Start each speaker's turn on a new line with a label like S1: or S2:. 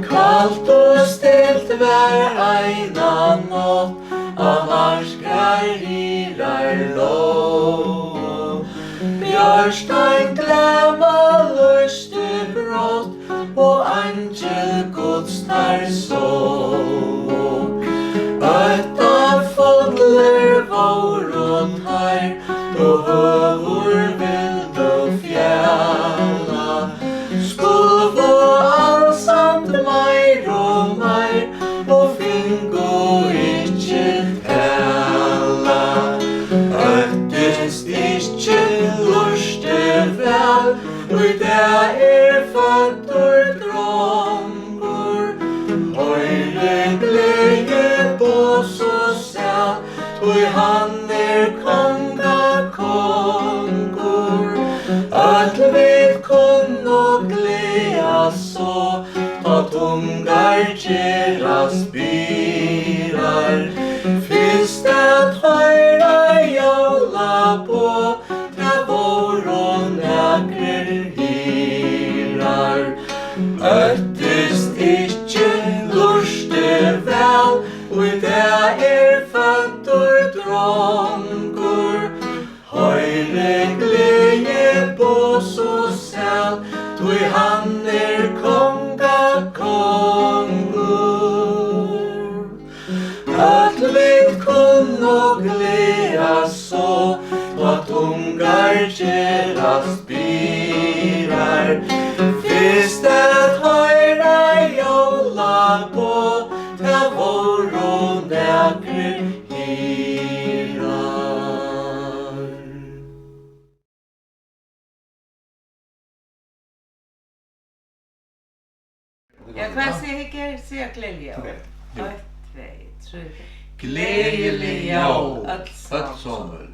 S1: Kallt og stilt vær eina natt, av marskar hirar lov. Bjørstein glemma lyste brått, og angel Guds tar sov. Øtta fågler voru tar, og høvur vildu fjalla. Skulv og allsamt meir og meir, og fingu ikkje tella. Øttest ikkje lurste vel, og det føddur drongur. Høyre glede på så sæl, tog han konga kongur. Öll vi kunnu gleda så, ta tungar gerast byrar. Fyrst at høyra jóla på, ta voru nakrir hirar. Øttest ikkje lurste vel, og det føddur drongur. Høyre glede på så sæl, tog han konga kongur. Öll vi kunnu gleda så, ta tungar gerast byrar. Fyrst at høyra jóla på, ta voru nakrir hirar.
S2: Ja, hvað segja gleðileg jól?
S3: Jú.
S2: 1, 2, 3.
S3: Gleðileg jól,
S2: Öll
S3: öll saman.